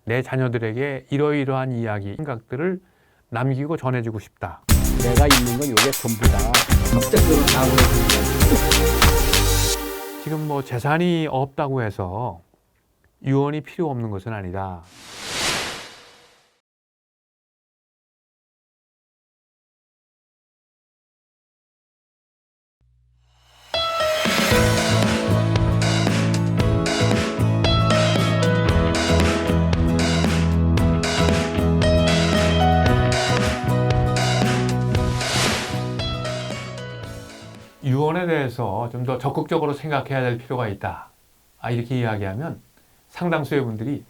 내 자녀들에게 이러이러한 이야기, 생각들을 남기고 전해주고 싶다. 내가 있는 건 요게 전부다. 적극적으로 나오는 지금 뭐 재산이 없다고 해서 유언이 필요 없는 것은 아니다. 유언에 대해서 좀 더 적극적으로 생각해야 될 필요가 있다. 이렇게 이야기하면 상당수의 분들이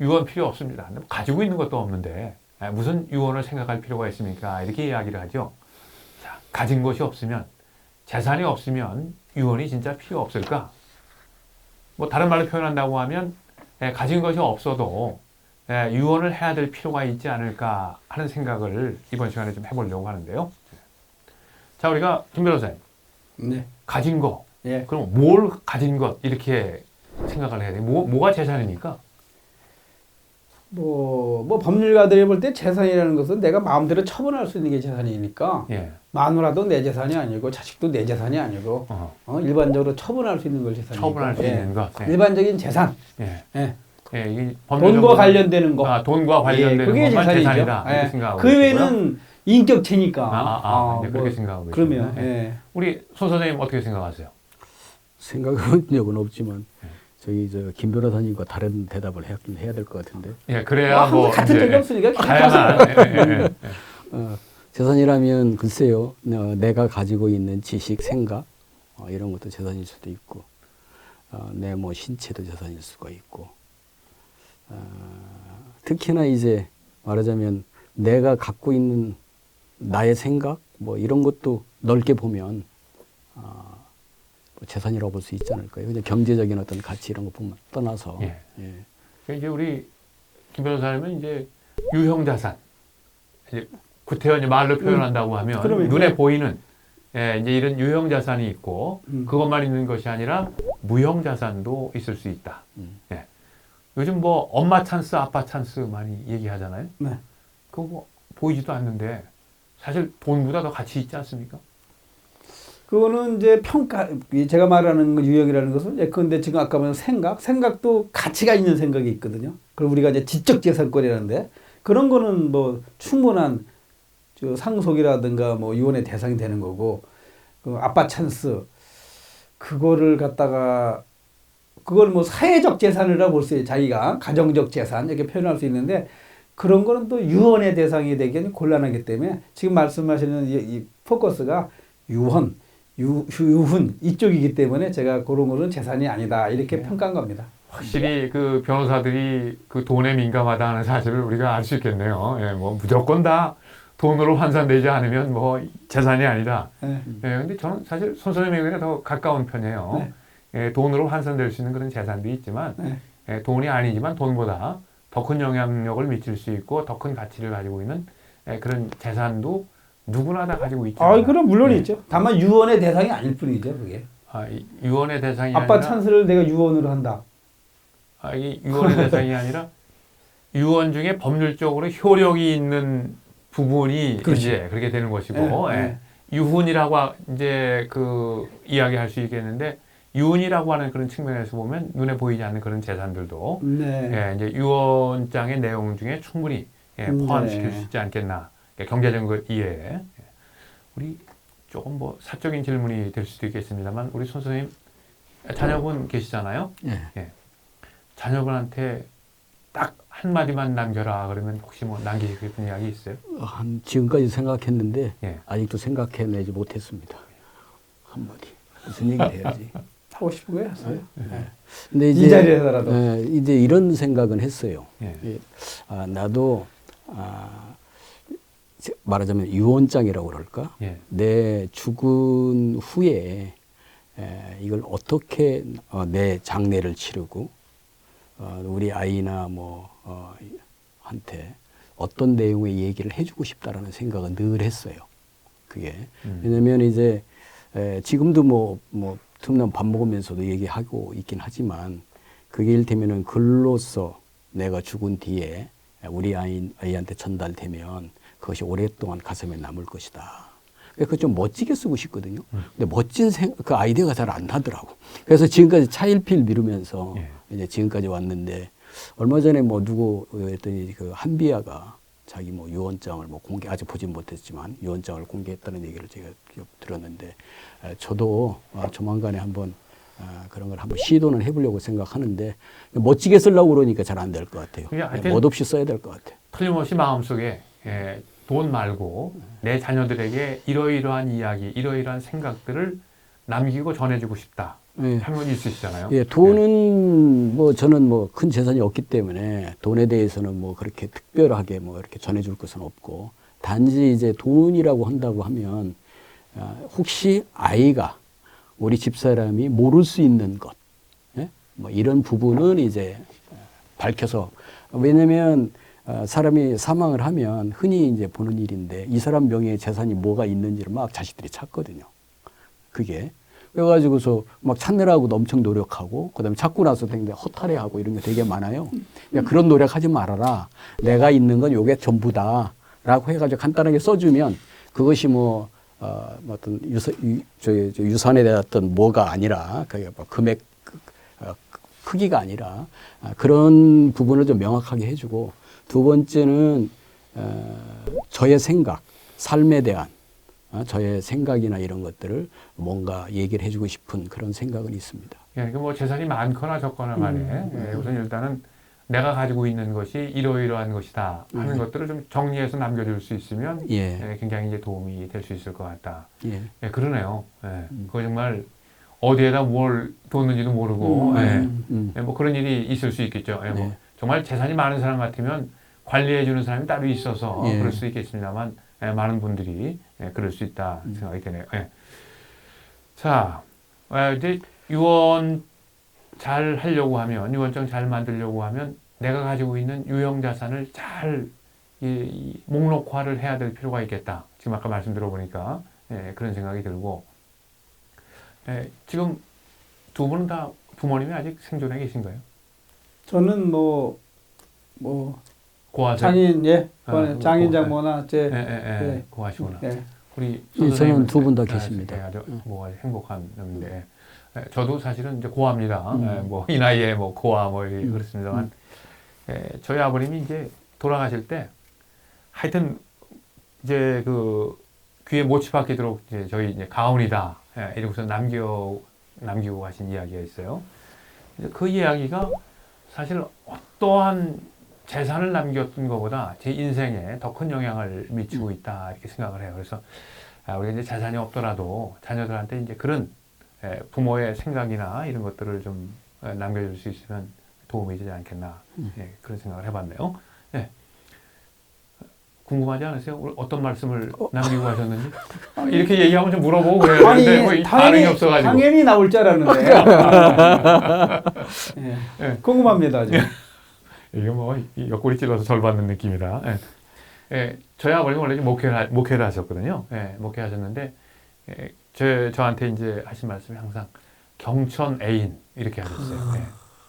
유언 필요 없습니다. 가지고 있는 것도 없는데 무슨 유언을 생각할 필요가 있습니까? 이렇게 이야기를 하죠. 자, 가진 것이 없으면, 재산이 없으면 유언이 진짜 필요 없을까? 뭐 다른 말로 표현한다고 하면 가진 것이 없어도 유언을 해야 될 필요가 있지 않을까 하는 생각을 이번 시간에 좀 해보려고 하는데요. 자, 우리가 김 변호사님, 네. 가진 거, 예. 그럼 뭘 가진 것 이렇게 생각을 해야 돼요? 뭐가 재산입니까? 뭐 법률가들이 볼 때 재산이라는 것은 내가 마음대로 처분할 수 있는 게 재산이니까 예. 마누라도 내 재산이 아니고 자식도 내 재산이 아니고 일반적으로 처분할 수 있는 걸 재산이니까. 처분할 수 있는 것. 예. 일반적인 재산. 예. 예. 예, 이게 돈과 관련되는 거. 돈과 관련되는 그게 것만 재산이죠. 재산이다. 이렇게 예. 생각하고 그 외에는 인격체니까. 이제 그렇게 생각하고 그러면 계시구나. 예. 우리 손 선생님 어떻게 생각하세요? 생각해본 적은 없지만 저기 김 변호사님과 다른 대답을 해야 될 것 같은데. 예, 그래야 뭐 같은 이제 적이 없으니까 다양한 재산이라면 글쎄요, 내가 가지고 있는 지식, 생각 이런 것도 재산일 수도 있고, 내 뭐 신체도 재산일 수가 있고, 특히나 이제 말하자면 내가 갖고 있는 나의 생각 뭐 이런 것도 넓게 보면 재산이라고 볼 수 있지 않을까요? 그냥 경제적인 어떤 가치 이런 거 보면 떠나서. 예. 예. 이제 우리 김 변호사님은 이제 유형 자산, 이제 구태여 말로 표현한다고 하면 눈에 보이는 이제 이런 유형 자산이 있고 그것만 있는 것이 아니라 무형 자산도 있을 수 있다. 예. 요즘 뭐 엄마 찬스, 아빠 찬스 많이 얘기하잖아요. 네. 그거 뭐 보이지도 않는데 사실 돈보다 더 가치 있지 않습니까? 그거는 이제 평가, 제가 말하는 유형이라는 것은 예컨대 지금 아까 말한 생각도 가치가 있는 생각이 있거든요. 그럼 우리가 이제 지적 재산권이라는데 그런 거는 뭐 충분한 상속이라든가 뭐 유언의 대상이 되는 거고, 그 아빠 찬스 그거를 갖다가 그걸 뭐 사회적 재산이라고 볼 수 있어요. 자기가 가정적 재산 이렇게 표현할 수 있는데 그런 거는 또 유언의 대상이 되기는 곤란하기 때문에 지금 말씀하시는 이 포커스가 유언, 유훈 이쪽이기 때문에 제가 그런 거는 재산이 아니다 이렇게 평가한 겁니다. 확실히 그 변호사들이 그 돈에 민감하다는 사실을 우리가 알 수 있겠네요. 예, 뭐 무조건 다 돈으로 환산되지 않으면 뭐 재산이 아니다. 네. 근데 저는 사실 손 선생님에게 더 가까운 편이에요. 네. 돈으로 환산될 수 있는 그런 재산도 있지만 돈이 아니지만 돈보다 더 큰 영향력을 미칠 수 있고 더 큰 가치를 가지고 있는 그런 재산도 누구나 다 가지고 있죠. 그럼 물론 있죠. 다만 유언의 대상이 아닐 뿐이죠, 그게. 유언의 대상이 아빠 아니라 찬스를 내가 유언으로 한다. 이 유언의 대상이 아니라 유언 중에 법률적으로 효력이 있는 부분이 그렇지. 이제 그렇게 되는 것이고 유훈이라고 이제 그 이야기할 수 있겠는데 유언이라고 하는 그런 측면에서 보면 눈에 보이지 않는 그런 재산들도 이제 유언장의 내용 중에 충분히 포함시킬 수 있지 않겠나. 경제적인 이해에. 우리 조금 뭐 사적인 질문이 될 수도 있겠습니다만 우리 손 선생님 자녀분 계시잖아요. 예. 자녀분한테 딱 한마디만 남겨라 그러면 혹시 뭐 남기고 싶은 이야기 있어요? 지금까지 생각했는데 예. 아직도 생각해내지 못했습니다. 한마디 무슨 얘기를 해야지. 하고 싶은 거야, 하세요. 근데 이 자리에서라도. 이제 이런 생각은 했어요. 예. 나도 말하자면 유언장이라고 그럴까? 내 죽은 후에 이걸 어떻게 내 장례를 치르고 우리 아이나 한테 어떤 내용의 얘기를 해주고 싶다라는 생각은 늘 했어요. 그게 왜냐면 이제 지금도 뭐 틈나면 밥 먹으면서도 얘기하고 있긴 하지만 그게 이를테면은 글로써 내가 죽은 뒤에 우리 아이한테 전달되면 그것이 오랫동안 가슴에 남을 것이다. 그거 좀 멋지게 쓰고 싶거든요. 근데 멋진 그 아이디어가 잘 안 나더라고. 그래서 지금까지 차일피일 미루면서 예. 이제 지금까지 왔는데 얼마 전에 뭐 누구 했더니 그 한비아가 자기 뭐 유언장을 뭐 아직 보진 못했지만 유언장을 공개했다는 얘기를 제가 들었는데 저도 조만간에 한번 그런 걸 한번 시도는 해보려고 생각하는데 멋지게 쓰려고 그러니까 잘 안 될 것 같아요. 그냥 하여튼 멋없이 써야 될 것 같아요. 틀림없이 마음속에 돈 말고 내 자녀들에게 이러이러한 이야기, 이러이러한 생각들을 남기고 전해주고 싶다. 예. 하는 건 있으시잖아요. 예, 돈은 뭐 저는 뭐 큰 재산이 없기 때문에 돈에 대해서는 뭐 그렇게 특별하게 뭐 이렇게 전해줄 것은 없고 단지 이제 돈이라고 한다고 하면 혹시 아이가 우리 집사람이 모를 수 있는 것, 예? 뭐 이런 부분은 이제 밝혀서 왜냐면 사람이 사망을 하면 흔히 이제 보는 일인데 이 사람 명의의 재산이 뭐가 있는지를 막 자식들이 찾거든요. 그게. 그래가지고서 막 찾느라고도 엄청 노력하고, 그 다음에 찾고 나서 되게 허탈해하고 이런 게 되게 많아요. 그러니까 그런 노력하지 말아라. 내가 있는 건 요게 전부다. 라고 해가지고 간단하게 써주면 그것이 뭐 어떤 유산에 대한 어떤 뭐가 아니라, 그 금액, 크기가 아니라 그런 부분을 좀 명확하게 해주고, 두 번째는 저의 생각, 삶에 대한 저의 생각이나 이런 것들을 뭔가 얘기를 해주고 싶은 그런 생각은 있습니다. 예, 그러니까 뭐 재산이 많거나 적거나 간에 우선 일단은 내가 가지고 있는 것이 이러이러한 것이다 하는 것들을 좀 정리해서 남겨줄 수 있으면 굉장히 이제 도움이 될 수 있을 것 같다. 예, 그러네요. 그거 정말 어디에다 뭘 뒀는지도 모르고 뭐 그런 일이 있을 수 있겠죠. 뭐 정말 재산이 많은 사람 같으면 관리해주는 사람이 따로 있어서 그럴 수 있겠습니다만 많은 분들이 그럴 수 있다 생각이 되네요. 자, 이제 유언 잘 하려고 하면, 유언장 잘 만들려고 하면 내가 가지고 있는 유형 자산을 잘 목록화를 해야 될 필요가 있겠다. 지금 아까 말씀 들어보니까 그런 생각이 들고, 지금 두 분은 다 부모님이 아직 생존해 계신가요? 저는 뭐 고하세요? 장인 장인 고, 장모나 제 고하시구나. 예. 우리 저는 두 분 다 계십니다. 아주 뭐 행복한 놈인데 저도 사실은 이제 고아입니다. 뭐 이 나이에 뭐 고아 뭐 그렇습니다만 저희 아버님이 이제 돌아가실 때 하여튼 이제 그 귀에 못이 박히도록 이제 저희 이제 가훈이다 이러고서 남기고 가신 이야기가 있어요. 그 이야기가 사실 어떠한 재산을 남겼던 것보다 제 인생에 더 큰 영향을 미치고 있다 이렇게 생각을 해요. 그래서 우리가 이제 재산이 없더라도 자녀들한테 이제 그런 부모의 생각이나 이런 것들을 좀 남겨줄 수 있으면 도움이 되지 않겠나 그런 생각을 해봤네요. 궁금하지 않으세요? 오늘 어떤 말씀을 남기고 가셨는지? 이렇게 얘기하면 좀 물어보고 그래야 되는데 뭐 반응이 없어가지고. 당연히 나올 줄 알았는데. 궁금합니다. 아주. 이게 뭐 옆구리 찔러서 절 받는 느낌이다. 저희 아버님은 원래 목회를 하셨거든요. 목회하셨는데 저한테 이제 하신 말씀이 항상 경천 애인 이렇게 하셨어요.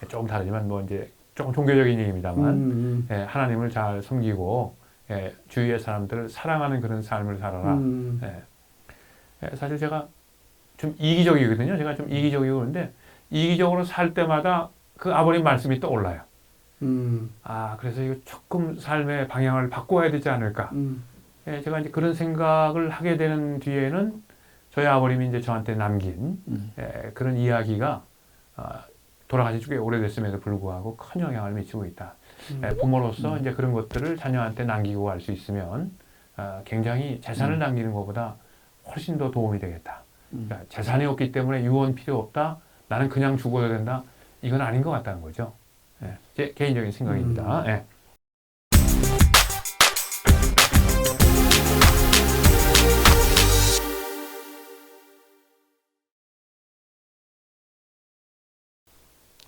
조금 다르지만 뭐 이제 조금 종교적인 얘기입니다만 하나님을 잘 섬기고 주위의 사람들을 사랑하는 그런 삶을 살아라. 사실 제가 좀 이기적이거든요. 제가 좀 이기적이고 그런데 이기적으로 살 때마다 그 아버님 말씀이 떠올라요. 그래서 이거 조금 삶의 방향을 바꿔야 되지 않을까. 제가 이제 그런 생각을 하게 되는 뒤에는 저희 아버님이 이제 저한테 남긴 그런 이야기가 돌아가신 지 꽤 오래됐음에도 불구하고 큰 영향을 미치고 있다. 부모로서 이제 그런 것들을 자녀한테 남기고 갈 수 있으면 굉장히 재산을 남기는 것보다 훨씬 더 도움이 되겠다. 그러니까 재산이 없기 때문에 유언 필요 없다. 나는 그냥 죽어야 된다. 이건 아닌 것 같다는 거죠. 제 개인적인 생각입니다.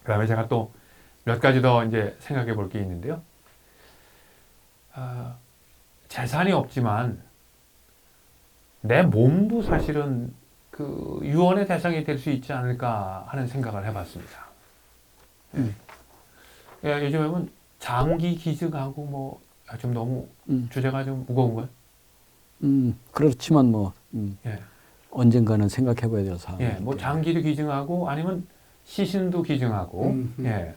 그 다음에 제가 또 몇 가지 더 이제 생각해 볼 게 있는데요. 재산이 없지만 내 몸도 사실은 그 유언의 대상이 될 수 있지 않을까 하는 생각을 해봤습니다. 요즘에는 장기 기증하고 뭐 좀 너무 주제가 좀 무거운가요? 그렇지만 뭐 예. 언젠가는 생각해봐야 될 사항. 예, 뭐 장기도 기증하고 아니면 시신도 기증하고, 예.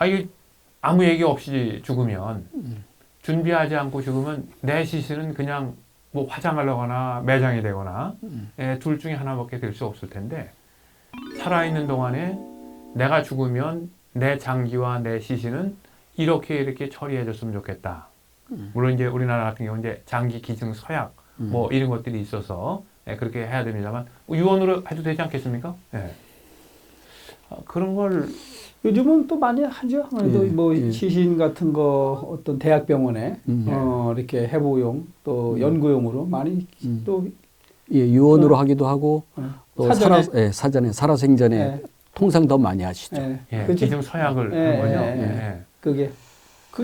이게 아무 얘기 없이 죽으면 준비하지 않고 죽으면 내 시신은 그냥 뭐 화장하려거나 매장이 되거나 예, 둘 중에 하나밖에 될 수 없을 텐데 살아있는 동안에 내가 죽으면 내 장기와 내 시신은 이렇게 처리해줬으면 좋겠다. 물론 이제 우리나라 같은 경우 이제 장기 기증 서약 뭐 이런 것들이 있어서 예, 그렇게 해야 됩니다만 뭐 유언으로 해도 되지 않겠습니까? 예. 그런 걸 요즘은 또 많이 하죠. 아무래도 예, 뭐 예. 시신 같은 거 어떤 대학병원에 이렇게 해보용 또 연구용으로 많이 또 예, 유언으로 하기도 하고 또 사전에. 사전에 살아생전에 예. 통상 더 많이 하시죠. 예, 그렇죠? 기증 서약을 예, 한 거죠. 예, 예. 그게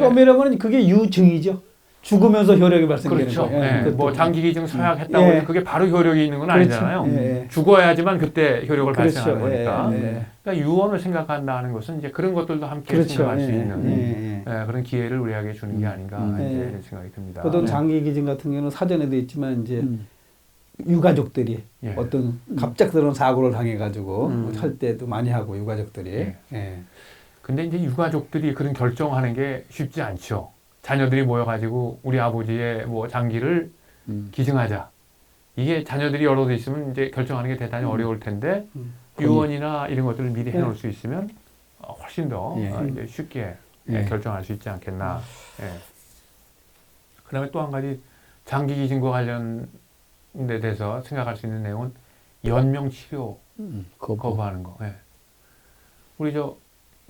엄밀한 거는 그게 유증이죠. 죽으면서 효력이 발생되는 그렇죠. 거예요. 예, 그것도. 뭐 장기 기증 서약했다고 예. 해서 그게 바로 효력이 있는 건 그렇죠. 아니잖아요. 예. 죽어야지만 그때 효력을 그렇죠. 발생하는 거니까. 예, 예. 그러니까 유언을 생각한다는 것은 이제 그런 것들도 함께 그렇죠. 생각할 수 예, 있는 예, 예, 그런 기회를 우리에게 주는 게 아닌가 이제 예. 이런 생각이 듭니다. 보통 네. 장기 기증 같은 경우는 사전에도 있지만 이제 유가족들이 예. 어떤 갑작스러운 사고를 당해가지고 할 때도 많이 하고 유가족들이. 예. 예. 근데 이제 유가족들이 그런 결정하는 게 쉽지 않죠. 자녀들이 모여가지고 우리 아버지의 뭐 장기를 기증하자. 이게 자녀들이 여러 대 있으면 이제 결정하는 게 대단히 어려울 텐데 유언이나 이런 것들을 미리 해놓을 수 있으면 훨씬 더 예. 이제 쉽게 예. 결정할 수 있지 않겠나. 예. 그다음에 또 한 가지 장기 기증과 관련돼 대해서 생각할 수 있는 내용은 연명 치료 거부하는 거. 예. 우리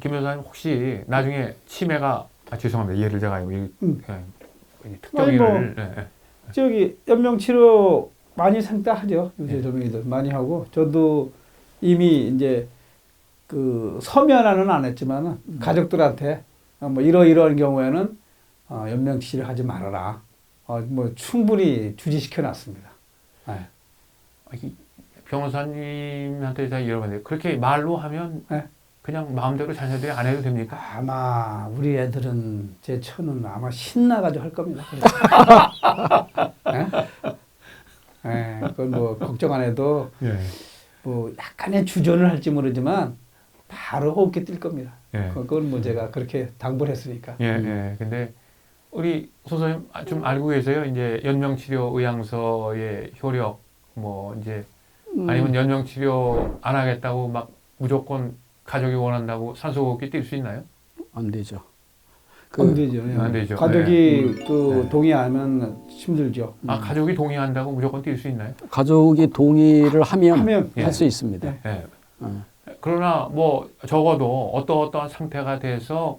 김 여사님 혹시 나중에 치매가 죄송합니다. 예를 제가 이 특정인을 아니, 저기 연명 치료 많이 생각하죠. 요새 젊은이들 많이 하고 저도 이미 이제 그 서면화는 안 했지만 가족들한테 뭐 이러이러한 경우에는 연명 치료 하지 말아라. 뭐 충분히 주지시켜 놨습니다. 네. 변호사님한테 다 이러는데 그렇게 말로 하면 네. 그냥 마음대로 자녀들이 안 해도 됩니까? 아마 우리 애들은 제 처는 아마 신나가지고 할 겁니다. 네? 그건 뭐 걱정 안 해도 예. 뭐 약간의 주저는 할지 모르지만 바로 호흡기 뛸 겁니다. 예. 그건 뭐 제가 그렇게 당부를 했으니까. 예, 예. 근데 우리 소장님 좀 알고 계세요? 이제 연명치료 의향서의 효력, 뭐 이제 아니면 연명치료 안 하겠다고 막 무조건 가족이 원한다고 산소호흡기 뛸 수 있나요? 안 되죠. 안 되죠. 안 되죠. 가족이 또 네. 동의하면 힘들죠. 가족이 동의한다고 무조건 뛸 수 있나요? 가족이 동의를 하면 예. 할 수 있습니다. 예. 그러나 뭐 적어도 어떠한 상태가 돼서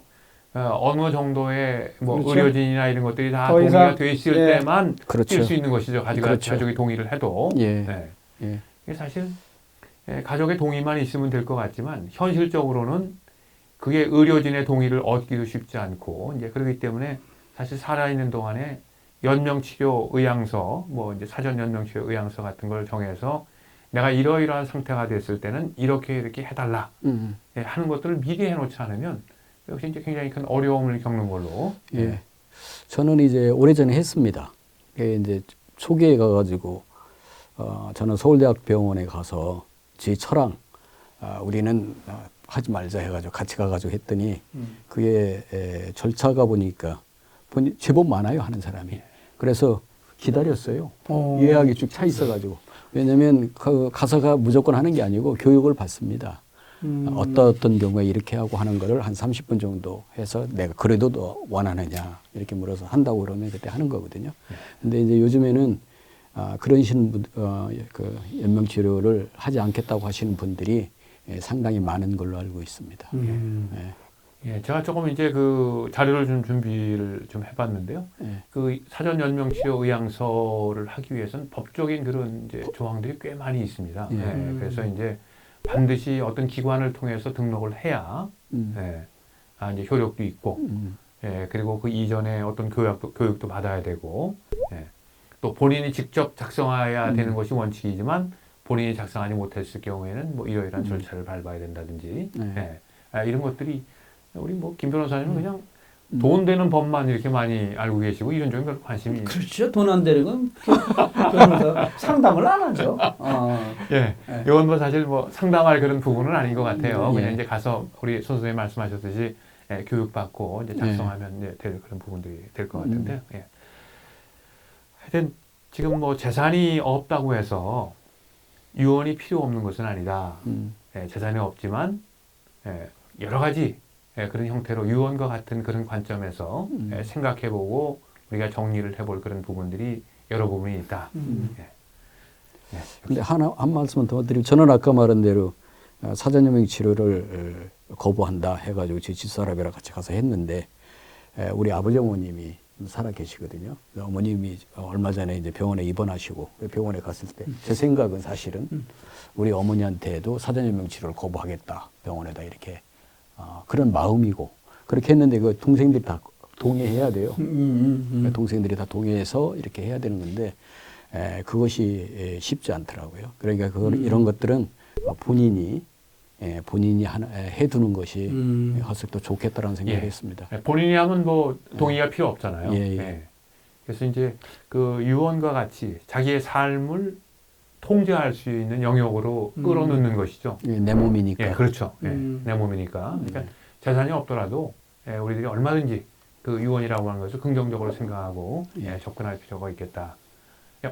어느 정도의 뭐 그렇죠. 의료진이나 이런 것들이 다 더 동의가 이상, 돼 있을 예. 때만 그렇죠. 뛸 수 있는 것이죠. 그렇죠. 가족이 동의를 해도. 예. 네. 예. 이게 사실 가족의 동의만 있으면 될 것 같지만 현실적으로는 그게 의료진의 동의를 얻기도 쉽지 않고 이제 그렇기 때문에 사실 살아있는 동안에 연명치료 의향서 뭐 이제 사전 연명치료 의향서 같은 걸 정해서 내가 이러이러한 상태가 됐을 때는 이렇게 해달라 하는 것들을 미리 해놓지 않으면 역시 이제 굉장히 큰 어려움을 겪는 걸로. 예. 저는 이제 오래전에 했습니다. 이제 초기에 가가지고 저는 서울대학병원에 가서 제 처랑 우리는 하지 말자 해가지고 같이 가가지고 했더니 그게 절차가 보니까 제법 많아요 하는 사람이. 그래서 기다렸어요. 예약이 쭉 차 있어가지고. 왜냐면 가서가 무조건 하는 게 아니고 교육을 받습니다. 어떤 경우에 이렇게 하고 하는 거를 한 30분 정도 해서 내가 그래도 너 원하느냐 이렇게 물어서 한다고 그러면 그때 하는 거거든요. 근데 이제 요즘에는 그런 그 연명치료를 하지 않겠다고 하시는 분들이 상당히 많은 걸로 알고 있습니다. 예, 제가 조금 이제 그 자료를 좀 준비를 좀 해봤는데요. 그 사전 연명치료 의향서를 하기 위해서는 법적인 그런 이제 조항들이 꽤 많이 있습니다. 그래서 이제 반드시 어떤 기관을 통해서 등록을 해야 이제 효력도 있고, 그리고 그 이전에 어떤 교육도 받아야 되고, 또 본인이 직접 작성해야 되는 것이 원칙이지만 본인이 작성하지 못했을 경우에는 뭐 이러이러한 절차를 밟아야 된다든지 이런 것들이 우리 뭐 김 변호사님은 그냥 돈 되는 법만 이렇게 많이 알고 계시고 이런 쪽에 별로 관심이 그렇죠. 돈 안 되는 건 변호사 상담을 안 하죠. 예, 네. 이건 뭐 사실 뭐 상담할 그런 부분은 아닌 것 같아요. 그냥 예. 이제 가서 우리 선생님 말씀하셨듯이 교육받고 이제 작성하면 이제 될 그런 부분들이 될 것 같은데. 예. 하여튼 지금 뭐 재산이 없다고 해서 유언이 필요 없는 것은 아니다. 재산이 없지만 여러 가지 그런 형태로 유언과 같은 그런 관점에서 생각해보고 우리가 정리를 해볼 그런 부분들이 여러 부분이 있다. 근데 한 말씀만 더 드리면 저는 아까 말한 대로 사전여명 치료를 거부한다 해가지고 제 집사람이랑 같이 가서 했는데 우리 아버지 어머님이 살아 계시거든요. 어머님이 얼마 전에 이제 병원에 입원하시고 병원에 갔을 때 제 생각은 사실은 우리 어머니한테도 사전여명 치료를 거부하겠다 병원에다 이렇게 그런 마음이고 그렇게 했는데 그 동생들이 다 동의해야 돼요. 동생들이 다 동의해서 이렇게 해야 되는 건데 그것이 쉽지 않더라고요. 그러니까 이런 것들은 본인이 해두는 것이 훨씬 더 좋겠다라는 생각을 했습니다. 본인이 하면 뭐 동의가 필요 없잖아요. 예, 예. 예. 그래서 이제 그 유언과 같이 자기의 삶을 통제할 수 있는 영역으로 끌어넣는 것이죠. 예, 내 몸이니까. 예, 그렇죠. 예, 내 몸이니까. 그러니까 재산이 없더라도 우리들이 얼마든지 그 유언이라고 하는 것을 긍정적으로 생각하고 접근할 필요가 있겠다.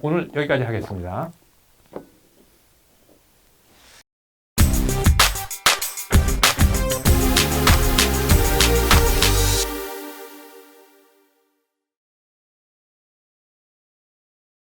오늘 여기까지 하겠습니다.